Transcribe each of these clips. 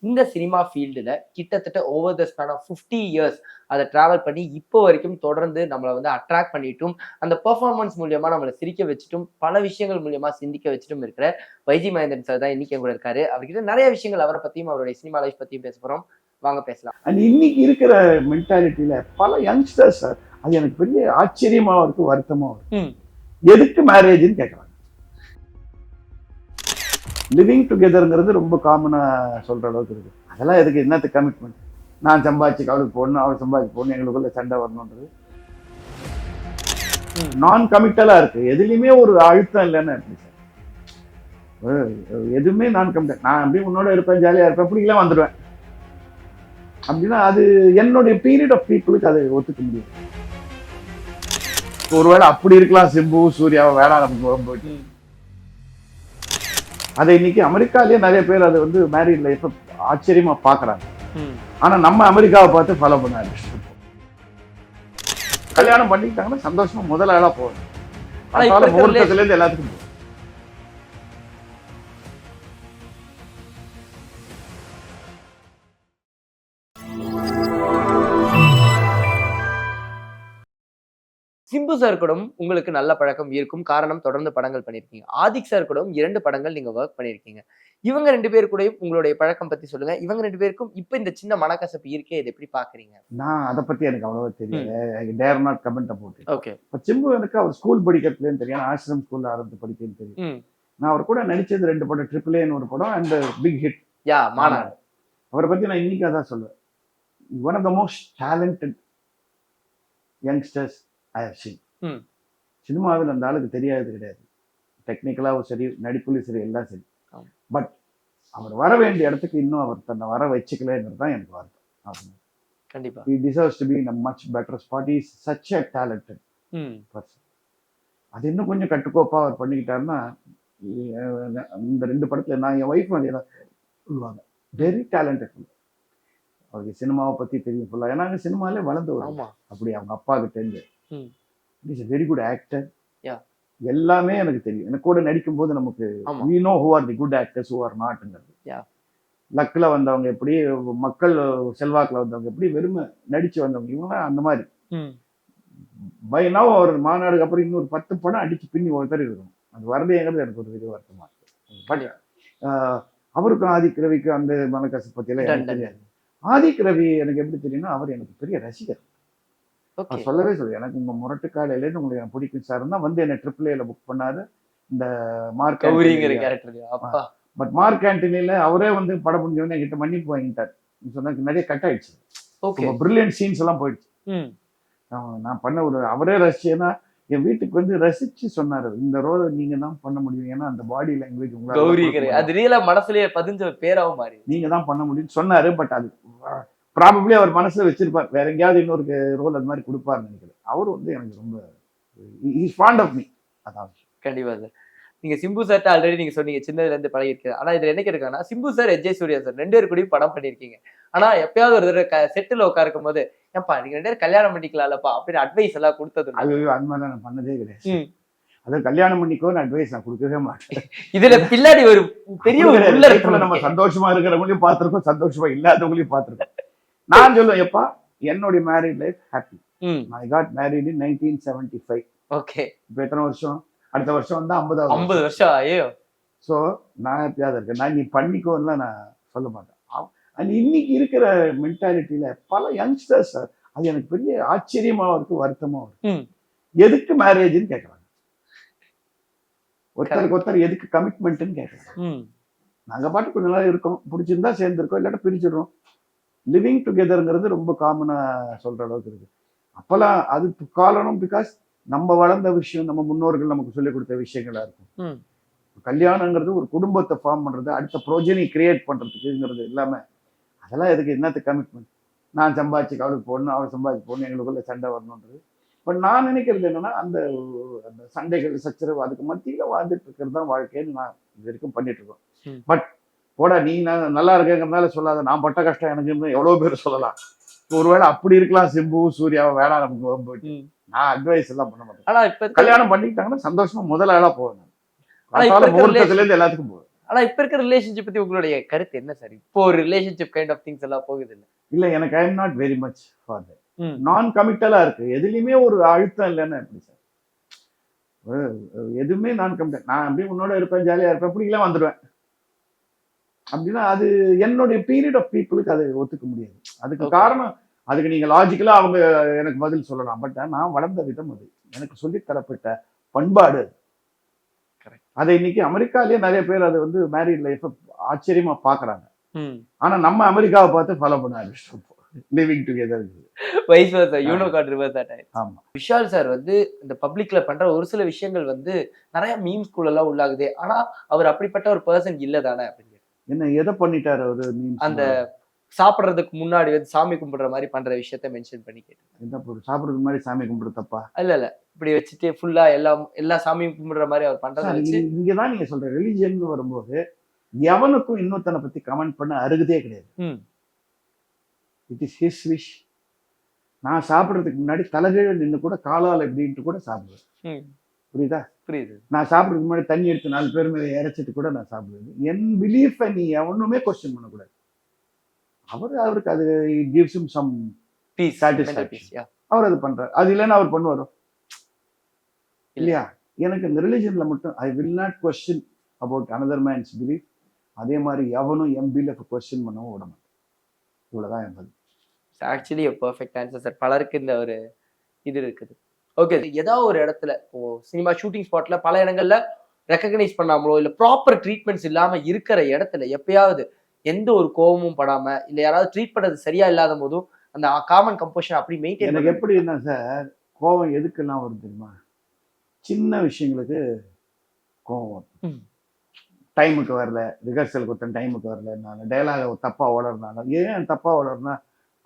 இந்த சினிமா ஃபீல்டுல கிட்டத்தட்ட over the span of 50 years அதை டிராவல் பண்ணி இப்போ வரைக்கும் தொடர்ந்து நம்மளை வந்து அட்ராக்ட் பண்ணிட்டும் அந்த பெர்ஃபார்மன்ஸ் மூலியமா நம்மளை சிரிக்க வச்சுட்டும் பல விஷயங்கள் மூலியமா சிந்திக்க வச்சுட்டும் இருக்கிற வைஜி மகேந்திரன் சார் தான் இன்னைக்கு கூட இருக்காரு. அவர்கிட்ட நிறைய விஷயங்கள் அவரை பத்தியும் அவருடைய சினிமா லைஃப் பத்தியும் பேச போறோம். வாங்க பேசலாம். அண்ட் இன்னைக்கு இருக்கிற மென்டாலிட்டியில பல யங்ஸ்டர்ஸ் சார், அது எனக்கு பெரிய ஆச்சரியமா இருக்கு, வருத்தமா இருக்கு. எதுக்கு மேரேஜ்னு கேட்கறாங்க. லிவிங் டுகெதர்ங்கிறது ரொம்ப காமனா சொல்ற அளவுக்கு இருக்கு. அதெல்லாம் எதுக்கு, என்னத்துக்கு கமிட்மெண்ட்? நான் சம்பாதிச்சு அவளுக்கு போடணும், அவள் சம்பாதிச்சு போடணும், எங்களுக்குள்ள சண்டை வரணுன்றது நான் கமிட்டலா இருக்கு. எதுலையுமே ஒரு அழுத்தம் இல்லைன்னு இருக்கு சார். எதுவுமே நான் கமிட்டல். நான் அப்படியே உன்னோட இருப்பேன், ஜாலியா இருப்பேன், பிடிக்கலாம் வந்துடுவேன் அப்படின்னா அது என்னுடைய பீரியட் ஆஃப் பீப்புளுக்கு அதை ஒத்துக்க முடியும். ஒருவேளை அப்படி இருக்கலாம், சிம்பு சூர்யாவை வேணாம் நமக்கு போயிட்டு. அதை இன்னைக்கு அமெரிக்காலேயே நிறைய பேர் அதை வந்து மேரிட் லைஃப் ஆச்சரியமா பாக்குறாங்க. ஆனா நம்ம அமெரிக்காவை பார்த்து ஃபாலோ பண்ண ஆரம்பிச்சிருக்கோம். கல்யாணம் பண்ணிக்கிட்டாங்கன்னா சந்தோஷமா முதல் ஆளா போகணும். அதனால முகூர்த்தத்துல இருந்து எல்லாத்துக்கும் சிம்பு சார் கூட உங்களுக்கு நல்ல பழக்கம் இருக்கும். காரணம் தொடர்ந்து படங்கள் பண்ணியிருக்கீங்க. ஆதிக் சார் கூட 2 படங்கள் நீங்க ஒர்க் பண்ணியிருக்கீங்க. இவங்க 2 பேர் கூடயும் உங்களுடைய பழக்கம் பத்தி சொல்லுங்க. இவங்க 2 பேருக்கும் இப்ப இந்த சின்ன மனக்கசப்பு இருக்கே, இதை எப்படி பாக்குறீங்க? நான் அதை பத்தி எனக்கு அவ்வளவா தெரியல. Dare not comment about it. Okay. இப்ப சிம்பு எனக்கு அவர் ஸ்கூல் படிக்கிறதுலேன்னு தெரியும், ஆசிரம் ஸ்கூல்ல ஆரம்பித்து படிக்கிறதுன்னு தெரியும். நான் அவர் கூட நடிச்சது 2 படம், AAAன்னு ஒரு படம் அண்ட் பிக் ஹிட் மாநாடு. அவரை பத்தி நான் இன்னைக்கு அதான் சொல்லுவேன். One of the most talented youngsters I have seen. சினிமாவில் அந்த ஆளுக்கு தெரியாது கிடையாது. டெக்னிக்கலாகவும் சரி, நடிப்புலையும் சரி, எல்லாம் சரி. பட் அவர் வர வேண்டிய இடத்துக்கு இன்னும் அவர் தன்னை வர வச்சுக்கலங்கிறது தான் எனக்கு வருத்தம். கண்டிப்பா. He deserves to be in a much better spot. He is such a talented person. அது இன்னும் கொஞ்சம் கட்டுக்கோப்பா அவர் பண்ணிக்கிட்டாருன்னா, இந்த 2 படத்துல நான் என் ஒய்ஃப் வந்து சொல்லுவாங்க, வெரி டேலண்டட். அவருக்கு சினிமாவை பத்தி தெரியும் ஃபுல்லா. ஏன்னா சினிமாலே வளர்ந்து வரும். அப்படி அவங்க அப்பா கிட்ட இருந்து இஸ் வெரி குட் ஆக்டர். எல்லாமே எனக்கு தெரியும். எனக்கு கூட நடிக்கும் போது நமக்கு we know who are the good actors, who are notங்கிறது. லக்ல வந்தவங்க எப்படி, மக்கள் செல்வாக்குல வந்தவங்க எப்படி, வெறுமை நடிச்சு வந்தவங்க இவங்க அந்த மாதிரி. பை நவ் அவர் மாநாடுக்கு அப்புறம் இன்னொரு 10 படம் அடிச்சு பின்னி ஒருத்தர் இருக்கணும். அது வரலையேங்கிறது எனக்கு ஒரு பெரிய வருத்தமா இருக்கு. பட் அவருக்கும் ஆதிக் ரவிக்கும் அந்த மனக்கசப்பு பத்தியெல்லாம் எனக்கு தெரியாது. ஆதிக் ரவி எனக்கு எப்படி தெரியும்னா, அவர் எனக்கு பெரிய ரசிகர். சொல்லவே சொல்லு, எனக்கு உங்க முரட்டுக்காலையிலேருந்து உங்களுக்கு எனக்கு பிடிக்கும் சார் தான் வந்து என்ன AAAல புக் பண்ணாரு. இந்த மார்க் பட் மார்க் ஆண்டனில அவரே வந்து படம் முடிஞ்சவொடனே என்கிட்ட மன்னிப்பு வாங்கிட்டார். சொன்னா நிறைய கட் ஆயிடுச்சு. பிரில்லியன்ட் சீன்ஸ் எல்லாம் போயிடுச்சு. நான் பண்ண ஒரு அவரே ரசிச்சேன்னா என் வீட்டுக்கு வந்து ரசிச்சு சொன்னாரு, இந்த ரோலை நீங்க தான் பண்ண முடியும், ஏன்னா அந்த பாடி லாங்குவேஜ் உங்களால மனசுலயே பதிஞ்ச பேராவும் மாறி நீங்க தான் பண்ண முடியும்னு சொன்னாரு. பட் அது ப்ராபப்ளி அவர் மனசுல வச்சிருப்பார், வேற எங்கேயாவது இன்னொரு ரோல் அது மாதிரி கொடுப்பாருன்னு நினைக்கிறேன். அவர் வந்து எனக்கு ரொம்ப இஸ் ஃபாண்ட் ஆஃப் மீ. அதான் கண்டிப்பா சார். நீங்க சிம்பு சார்ட்ட ஆல்ரெடி நீங்க சொன்னீங்க சின்னதுல இருந்து பழகிருக்கீங்க. ஆனா இதுல என்ன கேட்கறாங்கன்னா, சிம்பு சார், எஜே சூர்யா சார் 2 பேர் கூடயும் படம் பண்ணிருக்கீங்க. ஆனா எப்பயாவது ஒரு தடவை செட்டில் உட்காருக்கும் போது, ஏன்பா நீங்க 2 பேரும் கல்யாணம் பண்ணிக்கலாம்லப்பா அப்படின்னு அட்வைஸ் எல்லாம் கொடுத்தது? ஐயோ, அந்த மாதிரி நான் பண்ணதே கிடையாது. அதாவது கல்யாணம் பண்ணிக்கோன்னு அட்வைஸ் நான் கொடுக்கவே மாட்டேன். இதுல பின்னாடி ஒரு பெரிய நம்ம சந்தோஷமா இருக்கிறவங்களையும் பார்த்திருக்கோம், சந்தோஷமா இல்லாதவங்களையும் பார்த்திருக்கோம். நான் சொல்லுவேன், எப்பா என்னுடைய married life happy. I got married in 1975. Okay. இப்போ எத்தனை வருஷம்? அடுத்த வருஷம் வந்து 50 வருஷம். ஐயோ. ஸோ நான் எப்பயாவது இருக்கேன். நான் நீ பண்ணிக்கோன்னா நான் சொல்ல மாட்டேன். அண்ட் இன்னைக்கு இருக்கிற மென்டாலிட்டியில பல யங்ஸ்டர்ஸ், அது எனக்கு பெரிய ஆச்சரியமா இருக்கு, வருத்தமா இருக்கு. எதுக்கு மேரேஜ்னு கேட்கறாங்க. ஒருத்தருக்கு ஒருத்தர் எதுக்கு கமிட்மெண்ட்னு கேட்கறாங்க. நாங்க பாட்டு கொஞ்ச நாள் இருக்கோம், பிடிச்சிருந்தா சேர்ந்துருக்கோம், இல்லாட்ட பிரிச்சிடுறோம். லிவிங் டுகெதர்ங்கிறது ரொம்ப காமனா சொல்ற அளவுக்கு இருக்கு. அப்பெல்லாம் அது காரணம் பிகாஸ் நம்ம வளர்ந்த விஷயம், நம்ம முன்னோர்கள் நமக்கு சொல்லிக் கொடுத்த விஷயங்களா இருக்கும். கல்யாணங்கிறது ஒரு குடும்பத்தை ஃபார்ம் பண்றது, அடுத்த ப்ரோஜனி கிரியேட் பண்றதுக்குங்கிறது எல்லாமே. அதெல்லாம் எதுக்கு, என்னத்துக்கு கமிட்மெண்ட்? நான் சம்பாதிச்சு அவளுக்கு போடணும், அவள் சம்பாதிச்சு போடணும், எங்களுக்குள்ள சண்டை வரணுன்றது. பட் நான் நினைக்கிறது என்னன்னா, அந்த அந்த சண்டைகள் சச்சரவு அதுக்கு மத்தியில வாழ்ந்துட்டு இருக்கிறது தான் வாழ்க்கைன்னு நான் இது வரைக்கும் பண்ணிட்டு இருக்கோம். பட் போடா நீ நல்லா இருக்கேங்கிறதுனால சொல்லாத, நான் பட்ட கஷ்டம் எனக்கு எவ்வளவு பேர் சொல்லலாம். ஒருவேளை அப்படி இருக்கலாம், சிம்பு சூர்யாவை வேணாம் நமக்கு போயிட்டு நான் அட்வைஸ் எல்லாம் பண்ண மாட்டேன். ஆனா இப்ப கல்யாணம் பண்ணிக்கிட்டாங்கன்னா சந்தோஷமா முதல் ஆளா போவேன். முகூர்த்தத்துல இருந்து எல்லாத்துக்கும் போவேன். ஆனா இப்ப இருக்கிற ரிலேஷன்ஷிப் பத்தி உங்களுடைய கருத்து என்ன சார்? இப்போ ஒரு ரிலேஷன்ஷிப் கைண்ட் ஆஃப் திங்ஸ் எல்லாம் போகுது இல்ல? இல்ல எனக்கு I am not very much for that. ம். நான் கமிட்டலா இருக்கு. எதுலயுமே ஒரு அழுத்தம் இல்லைன்னா எப்படி சார்? எதுவுமே நான் கமிட்டல். நான் அப்படியே உன்னோட இருப்பேன், ஜாலியா இருப்பேன், பிடிக்கல வந்துடுவேன். அப்படின்னா அது என்னுடைய பீரியட் ஆஃப் பீப்புளுக்கு அது ஒத்துக்க முடியாது. அதுக்கு Okay. காரணம் அதுக்கு நீங்க லாஜிக்கலா அவங்க எனக்கு பதில் சொல்லலாம். பட் நான் வளர்ந்த விதம் அது. எனக்கு சொல்லித் தரப்பட்ட பண்பாடு அது. Correct. அதை இன்னைக்கு அமெரிக்காலயே நிறைய பேர் அது வந்து மேரிட் லைஃப் ஆச்சரியமா பாக்குறாங்க. ம். ஆனா நம்ம அமெரிக்காவை பார்த்து ஃபாலோ பண்ண ஆரம்பிச்சிட்டோம். Living together. Vice versa you know got reverse that ஆயிடுச்சு. ஆமா. விஷால் சார் வந்து இந்த பப்ளிக்ல பண்ற ஒரு சில விஷயங்கள் வந்து நிறைய மீம்ஸ் குள்ள உள்ளாகுது. ஆனா அவர் அப்படிப்பட்ட ஒரு பர்சன் இல்ல தானே அப்படின்னு. என்ன எதை பண்ணிட்டாரு அவரு? அந்த சாப்பிடுறதுக்கு முன்னாடி வந்து சாமி கும்பிடுற மாதிரி பண்ற விஷயத்த மென்ஷன் பண்ணி கேட்டேன். என்ன பொருள் சாப்பிடுறதுக்கு முன்னாடி சாமி கும்பிடு தப்பா? இல்ல இப்படி வச்சுட்டு ஃபுல்லா எல்லா சாமியும் கும்பிடுற மாதிரி அவர் பண்றதை வச்சு இங்கதான் நீங்க சொல்ற ரிலிஜியன் வரும்போது எவனுக்கும் இன்னொருத்தனை பத்தி கமெண்ட் பண்ண அருகதே கிடையாது. ம். It is his wish. நான் சாப்பிடுறதுக்கு முன்னாடி தலைகீழ நின்று கூட காலால் எப்படின்ட்டு கூட சாப்பிடுவேன். ம். புரியுதா? புரியுது. நான் சாப்பிடுறதுக்கு முன்னாடி தண்ணி எடுத்து 4 பேர் மேல இறைச்சிட்டு கூட நான் சாப்பிடுவேன். என் பிலீஃபை நீ எவனுமே கொஸ்டின் பண்ணக்கூடாது. அவருக்கு அது gives him some peace satisfaction. Yeah. அவர் அது பண்றாரு. அது இல்லைன்னா அவர் பண்ணுவாரோ இல்லையா? எனக்கு இந்த ரிலிஜன்ல மட்டும் I will not question about another mens belief. அதே மாதிரி எவனும் என் பிலீஃப் கொஸ்டின் பண்ணவும் விட மாட்டேன். இவ்வளவுதான் என் பதில். Actually a perfect answer sir. பலருக்கு இந்த ஒரு இது இருக்குது. ஓகே. ஏதாவது ஒரு இடத்துல இப்போ சினிமா ஷூட்டிங் ஸ்பாட்ல பல இடங்கள்ல ரெகக்னைஸ் பண்ணாமலோ இல்ல ப்ராப்பர் ட்ரீட்மெண்ட்ஸ் இல்லாம இருக்கிற இடத்துல எப்பயாவது எந்த ஒரு கோவமும் படாம இல்ல யாராவது ட்ரீட் பண்றது சரியா இல்லாத போதும் அந்த காமன் கம்போஷன் அப்படி மெயின்டைன் எனக்கு எப்படின்னா சார், கோவம் எதுக்கெல்லாம் வரும் தெரியுமா? சின்ன விஷயங்களுக்கு கோவம் வரும். ம். டைமுக்கு வரல, ரிஹர்சலுக்கு ஒருத்தன் டைமுக்கு வரல, டைலாக தப்பா வளர்னால, ஏன் தப்பா வளர்னா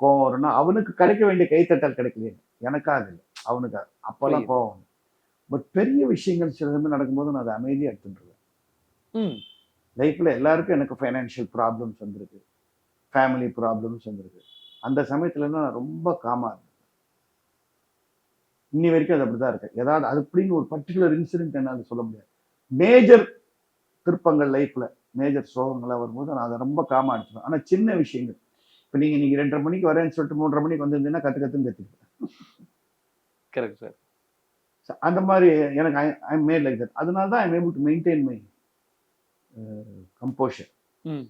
கோவம் வரும்னா அவனுக்கு கிடைக்க வேண்டிய கைத்தட்டல் கிடைக்கலையே, எனக்காக இல்லை அவனுக்காக. அப்பெல்லாம் கோவம் வரும். பட் பெரிய விஷயங்கள் சிலது நடக்கும்போது நான் அதை அமைதியாக எடுத்துட்டுருவேன். ம். லைஃப்ல எல்லாருக்கும் எனக்கு ஃபைனான்ஷியல் ப்ராப்ளம்ஸ் வந்திருக்கு, ஃபேமிலி ப்ராப்ளம்ஸ் வந்திருக்கு. அந்த சமயத்துல நான் ரொம்ப காமா இருந்தேன். இன்னி வரைக்கும் அது அப்படிதான் இருக்கு. ஏதாவது அது அப்படின்னு ஒரு பர்டிகுலர் இன்சிடென்ட் என்னால சொல்ல முடியாது. மேஜர் திருப்பங்கள் லைஃப்ல மேஜர் சோகங்களா வரும்போது நான் அதை ரொம்ப காமா அடிச்சிடுவேன். ஆனா சின்ன விஷயங்கள், இப்போ நீங்க 2:30 மணிக்கு வரேன்னு சொல்லிட்டு 3:30 மணிக்கு வந்திருந்தீங்கன்னா கத்துன்னு கத்துக்கிட்டேன். Correct sir. அந்த மாதிரி எனக்கு ஐ மேட் லைக் தட். அதனால தான் I am able to maintain my composer.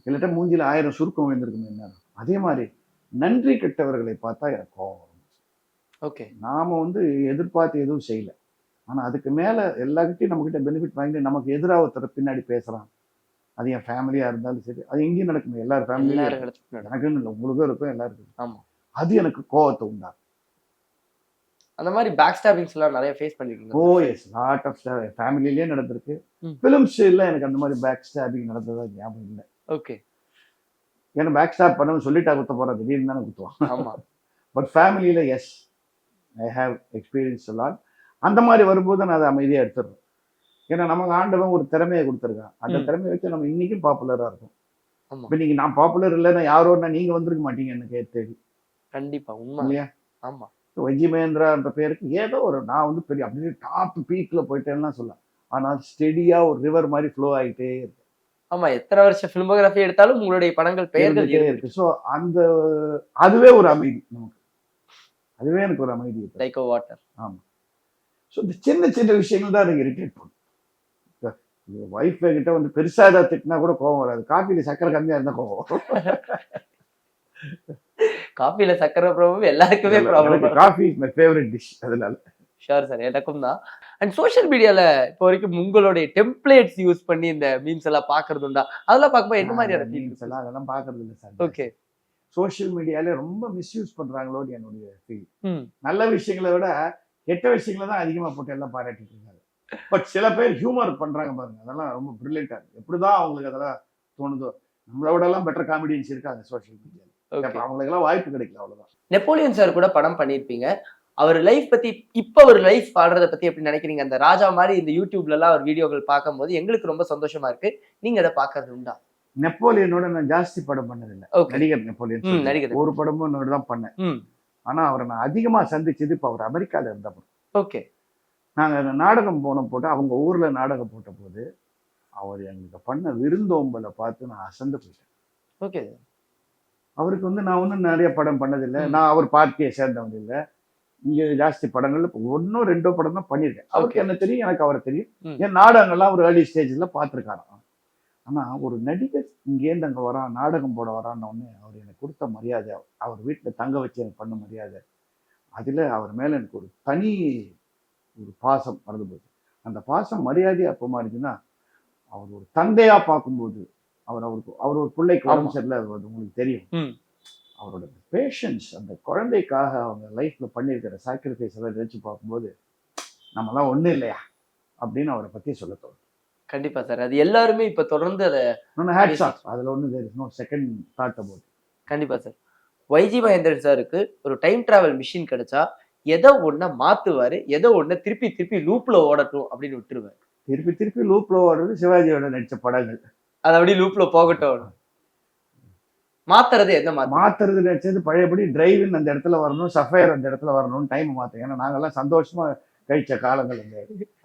இல்லாட்டா மூஞ்சில 1000 சுருக்கம் விழுந்திருக்குமே நேரம். அதே மாதிரி நன்றி கெட்டவர்களை பார்த்தா எனக்கு கோவம் வரும். ஓகே. நாம வந்து எதிர்பார்த்து எதுவும் செய்யல, ஆனா அதுக்கு மேல எல்லார்கிட்டையும் நம்ம கிட்ட பெனிஃபிட் வாங்கிட்டு நமக்கு எதிராக ஒருத்தர் பின்னாடி பேசுறான். அது என் ஃபேமிலியா இருந்தாலும் சரி, அது எங்கேயும் நடக்குமே, எல்லாரும் ஃபேமிலியும் எனக்குன்னு இல்லை, உங்களுக்கும் இருக்கும், எல்லாருக்கும். ஆமா. அது எனக்கு கோவத்தை உண்டாகும். அந்த மாதிரி பேக் ஸ்டாபிங்ஸ் எல்லாம் நிறைய ஃபேஸ் பண்ணிருக்கீங்க? ஓ எஸ், லாட் ஆஃப் ஃபேமிலியிலேயே நடந்திருக்கு. ஃபிலிம்ஸ் இல்லை எனக்கு அந்த மாதிரி பேக் ஸ்டாபிங் நடந்ததா ஞாபகம் இல்லை. ஓகே. ஏன்னா பேக் ஸ்டாப் பண்ணவன் சொல்லிட்டா குத்த போறான், திடீர்னு தானே குத்துவான். ஆமா. பட் ஃபேமிலியில yes, I have experience lot. அந்த மாதிரி வரும்போது நான் அதை அமைதியாக எடுத்துடுறேன். ஏன்னா நமக்கு ஆண்டவன் ஒரு திறமையை கொடுத்துருக்கான். அந்த திறமையை வச்சு நம்ம இன்னைக்கும் பாப்புலரா இருக்கும். இப்போ நீங்க நான் பாப்புலர் இல்லைன்னா யாரோன்னா நீங்க வந்திருக்க மாட்டீங்க எனக்கு தேடி. கண்டிப்பா உண்மை இல்லையா? ஆமா. வைஜி மகேந்திரான்ற பேருக்கு ஏதோ ஒரு நான் வந்து பெரிய அப்படியே டாப் பீக்ல போயிட்டேன்னா சொல்லலாம். ஆனால் ஸ்டெடியா ஒரு ரிவர் மாதிரி ஃப்ளோ ஆகிட்டே இருக்கு. ஆமா, எத்தனை வருஷம் ஃபிலிமோகிராஃபி எடுத்தாலும் உங்களுடைய படங்கள் பெயர்கள் இருக்கு. ஸோ அந்த அதுவே ஒரு அமைதி நமக்கு, அதுவே எனக்கு ஒரு அமைதி. Like a water. ஆமா. ஸோ இந்த சின்ன சின்ன விஷயங்கள் தான் எனக்கு இரிட்டேட் பண்ணும். ஒய்ஃப் கிட்ட வந்து பெருசா ஏதாவது திட்டினா கூட கோவம் வராது. காஃபில சக்கரை கம்மியா இருந்தா கோவம். காஃபில சக்கரை ப்ராப்ளம் எல்லாருக்குமே problem. Coffee is my favourite dish. அதனால ஷூர் சார், எனக்கும் தான். அண்ட் சோஷியல் மீடியால இப்போ வரைக்கும் உங்களுடைய டெம்ப்ளேட்ஸ் யூஸ் பண்ணி இந்த மீம்ஸ் எல்லாம் பாக்குறது உண்டா? அதெல்லாம் பார்க்கும்போது என்ன மாதிரியான மீம்ஸ் எல்லாம் அதெல்லாம் பாக்குறது இல்லை சார். ஓகே. சோஷியல் மீடியால ரொம்ப மிஸ்யூஸ் பண்றாங்களோன்னு என்னுடைய ஃபீல். நல்ல விஷயங்களை விட கெட்ட விஷயங்களை தான் அதிகமா போட்டு எல்லாம் பாராட்டிட்டு இருக்காங்க. பட் சில பேர் ஹியூமர் பண்றாங்க பாருங்க, அதெல்லாம் ரொம்ப பிரில்லியண்டா இருக்கு. எப்படிதான் அவங்களுக்கு அதெல்லாம் தோணுதோ. நம்மளை விட எல்லாம் பெட்டர் காமெடியன்ஸ் இருக்காங்க சோஷியல் மீடியால. அவங்களுக்கு எல்லாம் வாய்ப்பு கிடைக்கல, அவ்வளவுதான். நெப்போலியன் சார் கூட படம் பண்ணிருப்பீங்க. அவர் லைஃப் பத்தி, இப்ப அவர் லைஃப் வாழ்றத பத்தி எப்படி நினைக்கிறீங்க? அந்த ராஜா மாதிரி இந்த யூடியூப்ல எல்லாம் அவர் வீடியோக்கள் பார்க்கும்போது எங்களுக்கு ரொம்ப சந்தோஷமா இருக்கு. நீங்க அதை பாக்குறது உண்டா? நெப்போலியனோட நான் ஜாஸ்தி படம் பண்ணதில்லை. நடிகர் நெப்போலியன் நடிகர் ஒரு படமும் என்னோட தான் பண்ணேன். ஆனா அவரை நான் அதிகமா சந்திச்சது இப்ப அவர் அமெரிக்கால இருந்தப்போ. ஓகே. நாங்க நாடகம் போட்ட போது அவங்க ஊர்ல நாடகம் போட்ட போது அவர் எங்களுக்கு பண்ண விருந்தோம்பலை பார்த்து நான் அசந்து போயிட்டேன். ஓகே. அவருக்கு வந்து நான் ஒன்றும் நிறைய படம் பண்ணதில்லை. ம். நான் அவர் பார்ட்டியை சேர்ந்தவங்க இல்லை. இங்கே ஜாஸ்தி படங்கள் ஒன்னோ ரெண்டோ படம் தான் பண்ணியிருக்கேன். அவருக்கு Okay. என்ன தெரியும், எனக்கு அவரை தெரியும். ம். என் நாடகங்கள்லாம் ஒரு ஏர்லி ஸ்டேஜில் பார்த்துருக்காராம். ஆனால் ஒரு நடிகர் இங்கேருந்து அங்கே வரான், நாடகம் போட வரான்னு உடனே அவர் எனக்கு கொடுத்த மரியாதை, அவர் வீட்டில் தங்க வச்சு எனக்கு பண்ண மரியாதை, அதில் அவர் மேலே எனக்கு ஒரு தனி ஒரு பாசம் மறந்து போச்சு. அந்த பாசம் மரியாதை அப்போ மாறிச்சுன்னா, அவர் ஒரு தந்தையா பார்க்கும்போது, அவர் ஒரு பிள்ளைக்கு ஆமா. உடம்பு சரியில்லை, அது உங்களுக்கு தெரியும். ம். அவரோட பேஷன்ஸ், அந்த குழந்தைக்காக அவங்க லைஃப்ல பண்ணியிருக்கிற சாக்ரிஃபைஸ் எல்லாம் நினைச்சு பார்க்கும்போது நம்மலாம் ஒன்றும் இல்லையா அப்படின்னு அவரை பற்றி சொல்ல தோணும். கண்டிப்பா சார். அது எல்லாருமே இப்ப தொடர்ந்து அத இன்னொன்று ஹேட்ஸ் ஆஃப், அதில் ஒன்றும் there is no second thought about it. கண்டிப்பா சார். வைஜி மகேந்திரன் சாருக்கு ஒரு டைம் டிராவல் மிஷின் கிடைச்சா எதை ஒண்ண மாத்துவாரு, எதை ஒண்ண திருப்பி திருப்பி லூப்ல ஓடட்டும் அப்படின்னு விட்டுருவாரு. திருப்பி திருப்பி லூப்ல ஓடுறது சிவாஜியோட நடிச்ச படங்கள். அது அப்படியே லூப்ல போகட்டும். மாத்துறது எந்த மாத்து? மாத்துறது நினைச்சது பழையபடி டிரைவின் அந்த இடத்துல வரணும், சஃபயர் அந்த இடத்துல வரணும்னு டைம் மாற்றேன். ஏன்னா நாங்கெல்லாம் சந்தோஷமா கழிச்ச காலங்கள்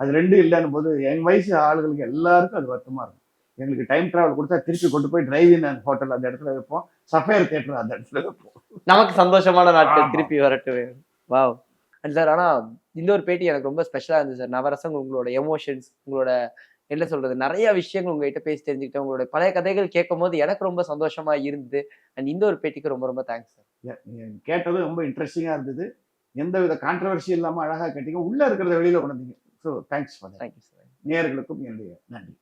அது ரெண்டும் இல்லைன்னு போது என் வயசு ஆளுகளுக்கு எல்லாருக்கும் அது வருத்தமா இருக்கும். எங்களுக்கு டைம் டிராவல் கொடுத்தா திருப்பி கொண்டு போய் டிரைவின் அண்ட் ஹோட்டல் அந்த இடத்துல வைப்போம், சஃபயர் தியேட்டர் அந்த இடத்துல வைப்போம். நமக்கு சந்தோஷமான நாட்கள் ஆமா. திருப்பி வரட்டும். வாவ். சார், ஆனா இந்த ஒரு பேட்டி எனக்கு ரொம்ப ஸ்பெஷலா இருந்துச்சு சார். நவரசம், உங்களோட எமோஷன்ஸ், உங்களோட என்ன சொல்றது, நிறைய விஷயங்கள் உங்ககிட்ட பேசி தெரிஞ்சுக்கிட்டேன். உங்களோட பழைய கதைகள் கேட்கும் போது எனக்கு ரொம்ப சந்தோஷமா இருந்தது. அண்ட் இந்த ஒரு பேட்டிக்கு ரொம்ப ரொம்ப தேங்க்ஸ் சார். கேட்டது ரொம்ப இன்ட்ரெஸ்டிங்கா இருந்தது. எந்த வித கான்ட்ரவர்சி இல்லாம அழகா கேட்டீங்க. உள்ள இருக்கிறத வெளியில கொண்டு வந்தீங்க. So thanks for that. Thank you sir. நேயர்களுக்கும் என்னுடைய நன்றி.